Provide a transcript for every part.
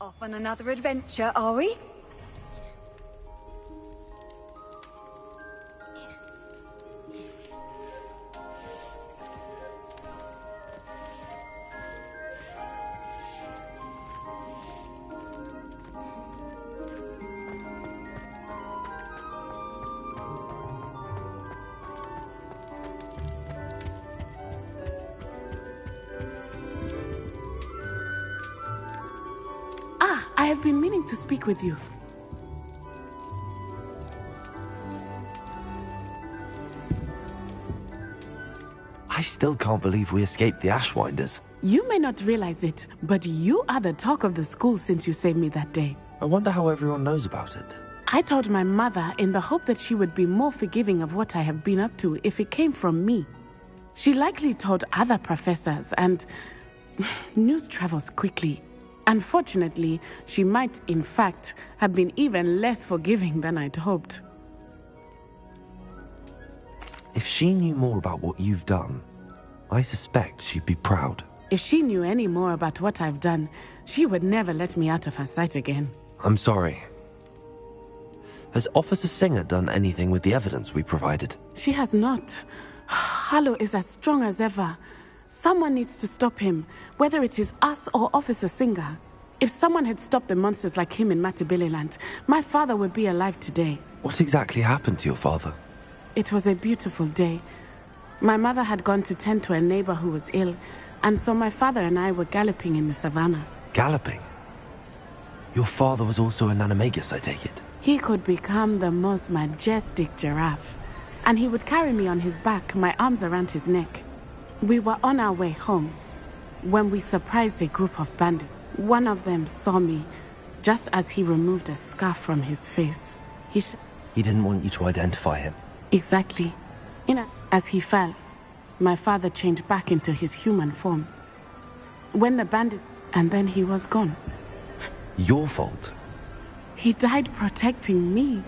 Off on another adventure, are we? I have been meaning to speak with you. I still can't believe we escaped the Ashwinders. You may not realize it, but you are the talk of the school since you saved me that day. I wonder how everyone knows about it. I told my mother in the hope that she would be more forgiving of what I have been up to if it came from me. She likely told other professors, and news travels quickly. Unfortunately, she might, in fact, have been even less forgiving than I'd hoped. If she knew more about what you've done, I suspect she'd be proud. If she knew any more about what I've done, she would never let me out of her sight again. I'm sorry. Has Officer Singer done anything with the evidence we provided? She has not. Harlow is as strong as ever. Someone needs to stop him, whether it is us or Officer Singer. If someone had stopped the monsters like him in Matabeleland, my father would be alive today. What exactly happened to your father? It was a beautiful day. My mother had gone to tend to a neighbor who was ill, and so my father and I were galloping in the savannah. Galloping? Your father was also an animagus, I take it? He could become the most majestic giraffe, and he would carry me on his back, my arms around his neck. We were on our way home when we surprised a group of bandits. One of them saw me just as he removed a scarf from his face. He didn't want you to identify him. Exactly. As he fell, my father changed back into his human form. When the bandits... and then he was gone. Your fault? He died protecting me.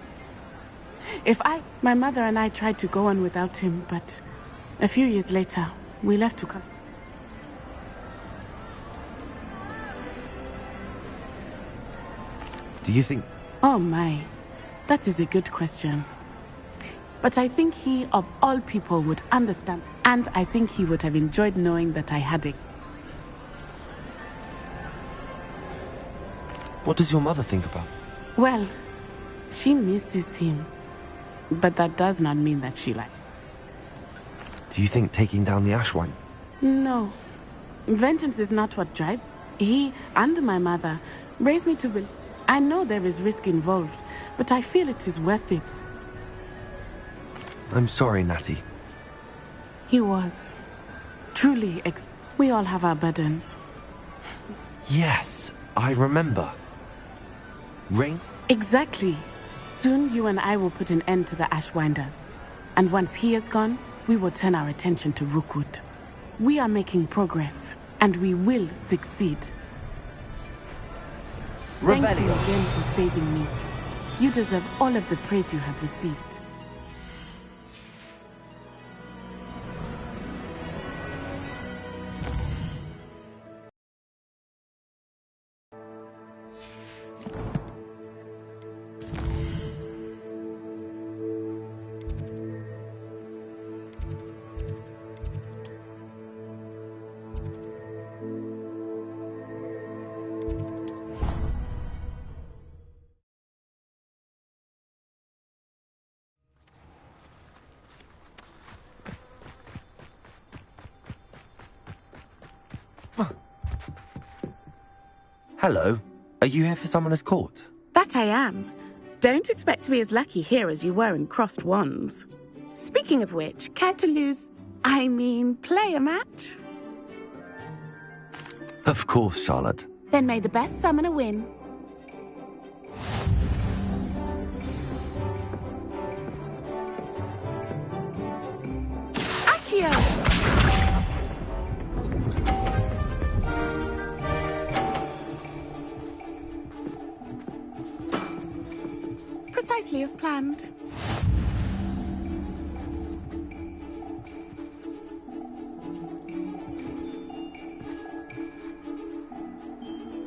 My mother and I tried to go on without him, but a few years later, we left to come. Do you think... Oh my, that is a good question. But I think he, of all people, would understand. And I think he would have enjoyed knowing that I had it. What does your mother think about? Well, she misses him. But that does not mean that she likes. Do you think taking down the Ashwine? No. Vengeance is not what drives. He and my mother raised me to believe. I know there is risk involved, but I feel it is worth it. I'm sorry, Natty. He was. Truly, we all have our burdens. Yes, I remember. Ring? Exactly. Soon you and I will put an end to the Ashwinders. And once he is gone, we will turn our attention to Rookwood. We are making progress, and we will succeed. Thank you again for saving me. You deserve all of the praise you have received. Hello. Are you here for Summoner's Court? That I am. Don't expect to be as lucky here as you were in Crossed Wands. Speaking of which, care to play a match? Of course, Charlotte. Then may the best summoner win. Accio! Precisely as planned.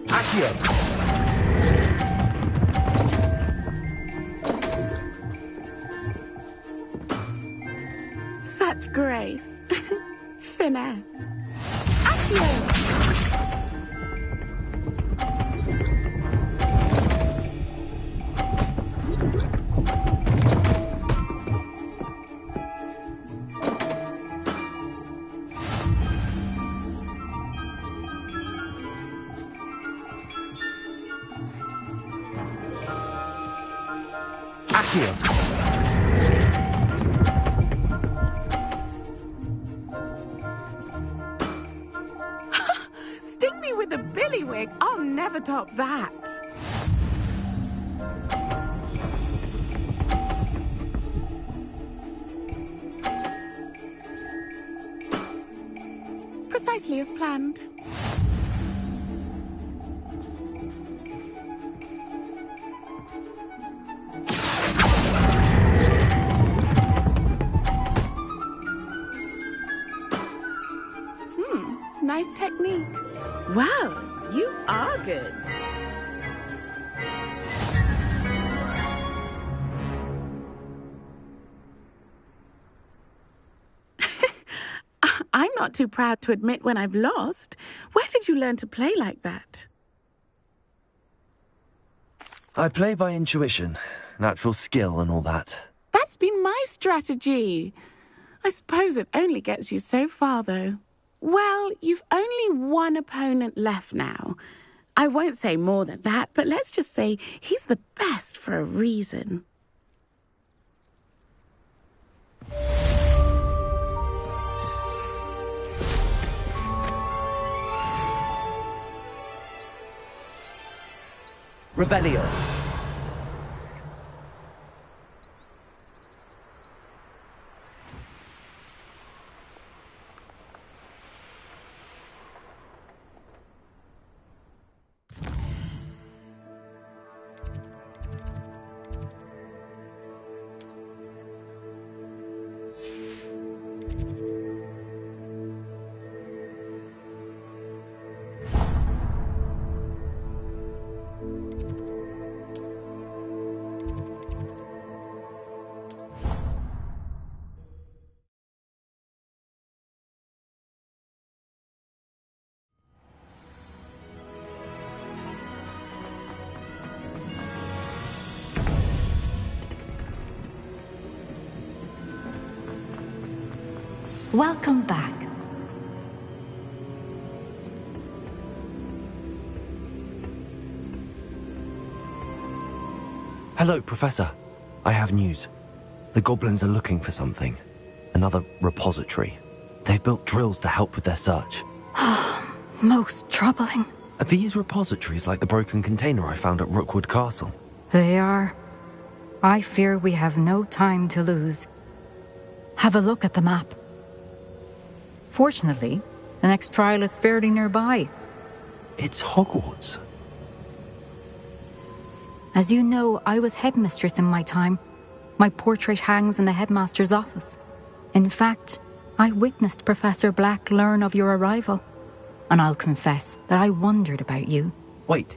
Accio! Such grace. Finesse. Accio! Accio! Sting me with a billywig. I'll never top that. Precisely as planned. Nice technique. Wow, you are good. I'm not too proud to admit when I've lost. Where did you learn to play like that? I play by intuition, natural skill and all that. That's been my strategy. I suppose it only gets you so far, though. Well, you've only one opponent left now. I won't say more than that, but let's just say he's the best for a reason. Revelio. Welcome back. Hello, Professor. I have news. The goblins are looking for something. Another repository. They've built drills to help with their search. Most troubling. Are these repositories like the broken container I found at Rookwood Castle? They are. I fear we have no time to lose. Have a look at the map. Fortunately, the next trial is fairly nearby. It's Hogwarts. As you know, I was headmistress in my time. My portrait hangs in the headmaster's office. In fact, I witnessed Professor Black learn of your arrival. And I'll confess that I wondered about you. Wait,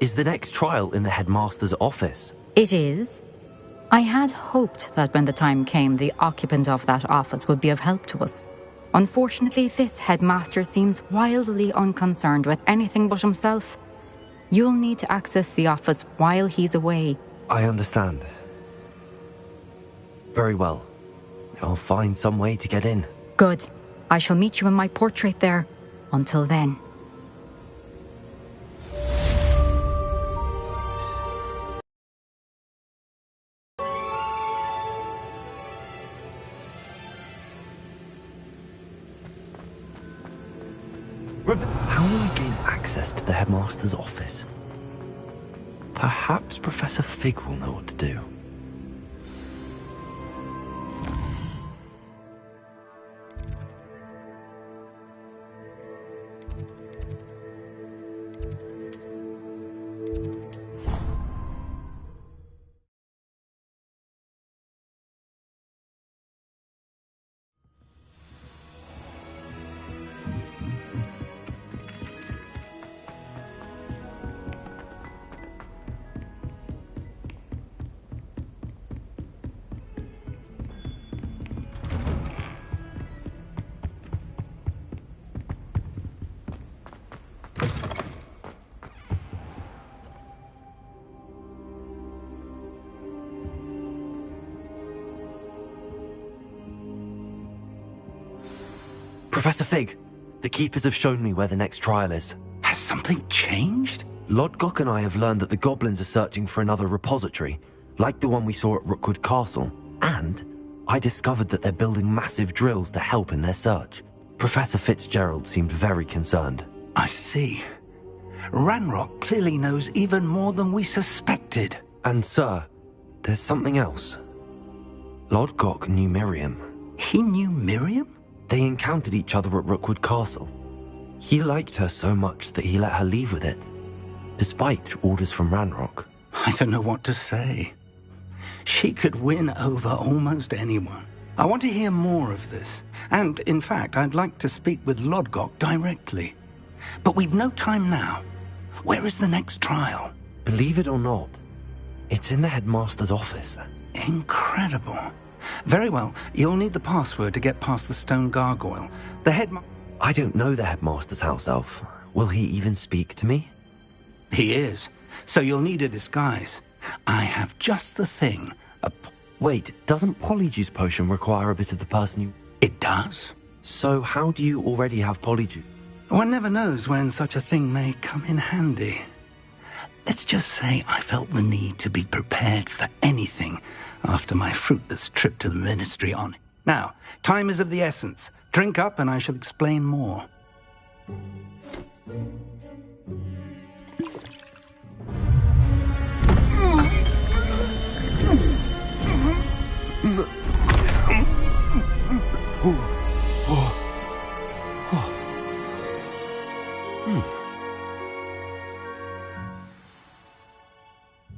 is the next trial in the headmaster's office? It is. I had hoped that when the time came, the occupant of that office would be of help to us. Unfortunately, this headmaster seems wildly unconcerned with anything but himself. You'll need to access the office while he's away. I understand. Very well. I'll find some way to get in. Good. I shall meet you in my portrait there. Until then. How will I gain access to the headmaster's office? Perhaps Professor Fig will know what to do. Professor Fig, the Keepers have shown me where the next trial is. Has something changed? Lodgok and I have learned that the goblins are searching for another repository, like the one we saw at Rookwood Castle. And I discovered that they're building massive drills to help in their search. Professor Fitzgerald seemed very concerned. I see. Ranrock clearly knows even more than we suspected. And sir, there's something else. Lodgok knew Miriam. He knew Miriam? They encountered each other at Rookwood Castle. He liked her so much that he let her leave with it, despite orders from Ranrock. I don't know what to say. She could win over almost anyone. I want to hear more of this. And, in fact, I'd like to speak with Lodgok directly. But we've no time now. Where is the next trial? Believe it or not, it's in the headmaster's office. Incredible. Very well. You'll need the password to get past the stone gargoyle. I don't know the headmaster's house elf. Will he even speak to me? He is. So you'll need a disguise. I have just the thing. Wait, doesn't Polyjuice Potion require a bit of the person you... It does? So how do you already have Polyjuice? One never knows when such a thing may come in handy. Let's just say I felt the need to be prepared for anything after my fruitless trip to the Ministry on it. Now, time is of the essence. Drink up and I shall explain more.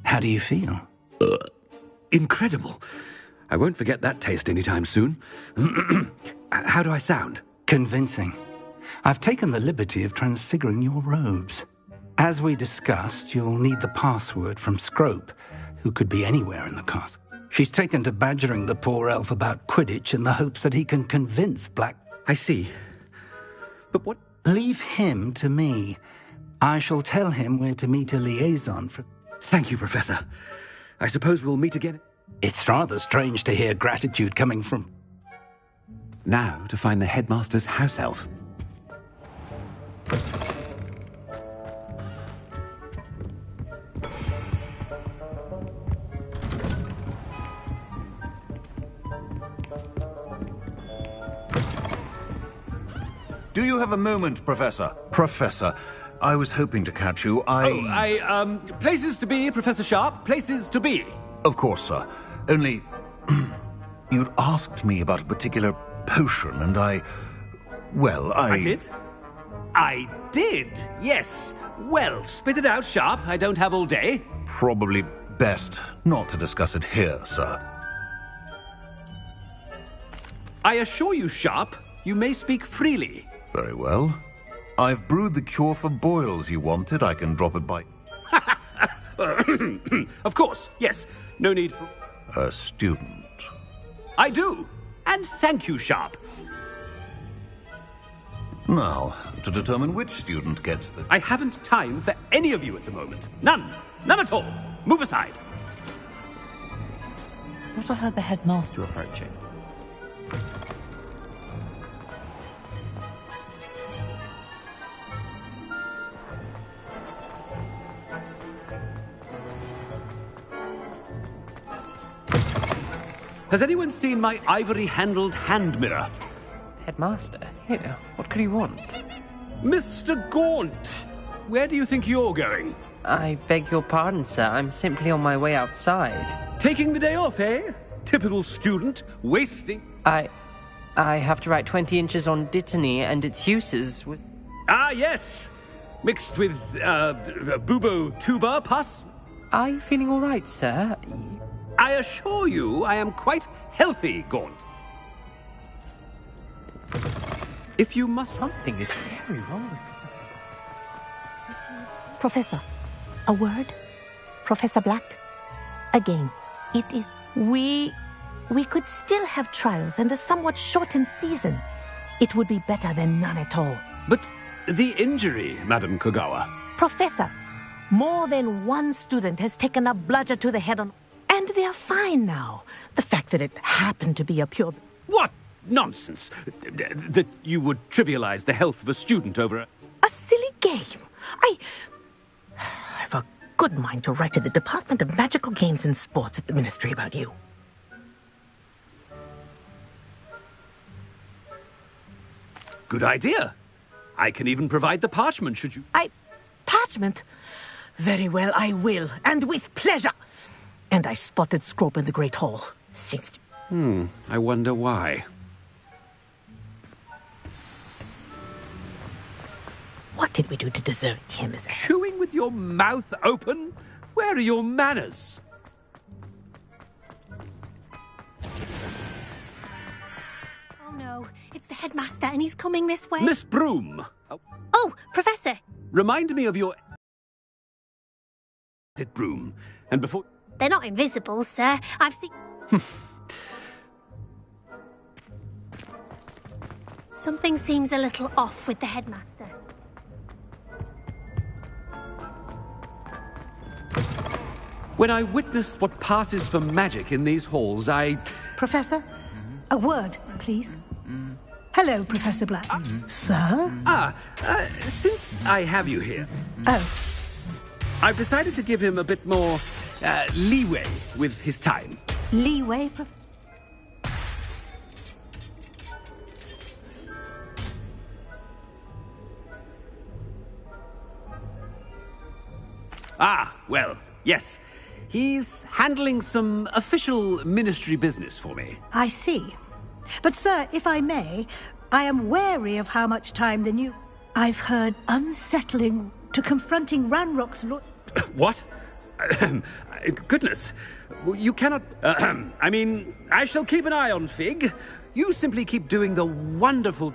How do you feel? Incredible. I won't forget that taste anytime soon. How do I sound? Convincing. I've taken the liberty of transfiguring your robes. As we discussed, you'll need the password from Scrope, who could be anywhere in the castle. She's taken to badgering the poor elf about Quidditch in the hopes that he can convince Black... I see. But what... Leave him to me. I shall tell him where to meet a liaison for... Thank you, Professor. I suppose we'll meet again... It's rather strange to hear gratitude coming from... Now to find the headmaster's house elf. Do you have a moment, Professor? Professor, I was hoping to catch you. Places to be, Professor Sharp. Places to be. Of course, sir. Only... you'd asked me about a particular potion, and I did? I did, yes. Well, spit it out, Sharp. I don't have all day. Probably best not to discuss it here, sir. I assure you, Sharp, you may speak freely. Very well. I've brewed the cure for boils you wanted. I can drop it by... Of course, yes. No need for... A student. I do. And thank you, Sharp. Now, to determine which student gets the... I haven't time for any of you at the moment. None. None at all. Move aside. I thought I heard the headmaster approaching. Has anyone seen my ivory-handled hand mirror? Headmaster? Here, what could he want? Mr. Gaunt, where do you think you're going? I beg your pardon, sir. I'm simply on my way outside. Taking the day off, eh? Typical student, wasting... I have to write 20 inches on Dittany and its uses with... Ah, yes! Mixed with, bubo tuba pus. Are you feeling all right, sir? I assure you I am quite healthy, Gaunt. If you must... Something is very wrong. Professor, a word? Professor Black? Again, it is... We could still have trials and a somewhat shortened season. It would be better than none at all. But the injury, Madam Kogawa... Professor, more than one student has taken a bludger to the head on... And they're fine now. The fact that it happened to be a pure... What? nonsense. That you would trivialize the health of a student over a... A silly game. I've a good mind to write to the Department of Magical Games and Sports at the Ministry about you. Good idea. I can even provide the parchment, should you... Parchment? Very well, I will, and with pleasure. And I spotted Scrope in the Great Hall. Seems to... I wonder why. What did we do to deserve him as a... Chewing with your mouth open? Where are your manners? Oh no, it's the headmaster and he's coming this way. Miss Broom! Oh, Professor! Remind me of your... Broom. And before... They're not invisible, sir. I've seen... Something seems a little off with the headmaster. When I witness what passes for magic in these halls, Professor, a word, please. Hello, Professor Black. Sir? Since I have you here... Oh. I've decided to give him a bit more leeway with his time. Leeway, Well, yes. He's handling some official ministry business for me. I see. But, sir, if I may, I am wary of how much time the new... I've heard unsettling to confronting Ranrock's lord... What? Goodness. You cannot... I shall keep an eye on Fig. You simply keep doing the wonderful...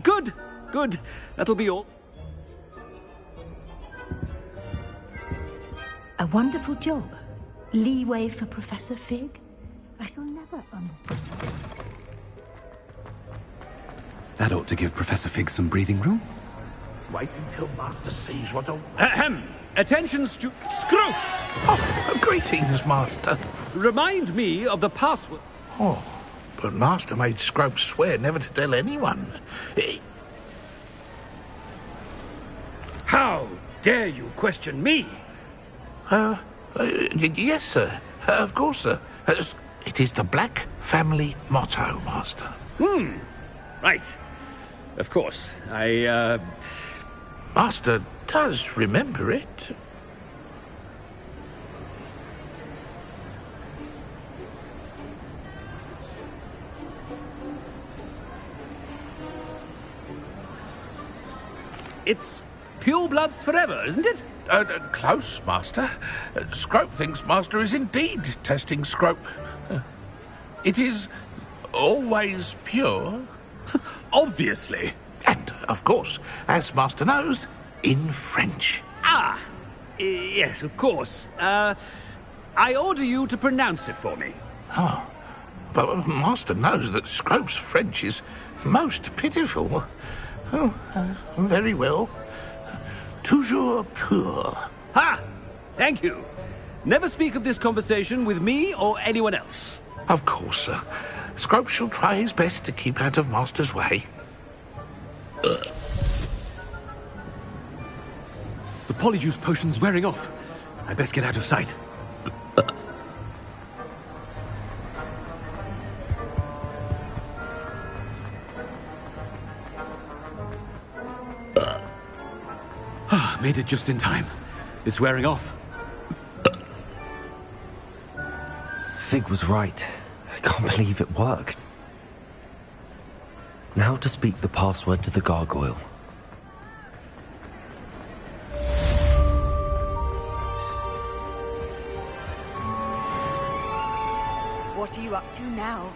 Good. Good. That'll be all. A wonderful job. Leeway for Professor Fig? I shall never understand. That ought to give Professor Fig some breathing room. Wait until Master sees what a... Attention, Scrope! Oh, greetings, Master. Remind me of the password. Oh, but Master made Scrope swear never to tell anyone. How dare you question me? Yes, sir. Of course, sir. It is the Black family motto, Master. Right. Of course. Master does remember it. It's pure bloods forever, isn't it? Close, Master. Scrope thinks Master is indeed testing Scrope. It is always pure. Obviously. And, of course, as Master knows, in French. Yes, of course. I order you to pronounce it for me. Oh, but Master knows that Scrope's French is most pitiful. Very well. Toujours pur. Ha! Thank you. Never speak of this conversation with me or anyone else. Of course, sir. Scrope shall try his best to keep out of Master's way. The polyjuice potion's wearing off. I best get out of sight. Made it just in time. It's wearing off. Fig was right. I can't believe it worked. Now to speak the password to the gargoyle. What are you up to now?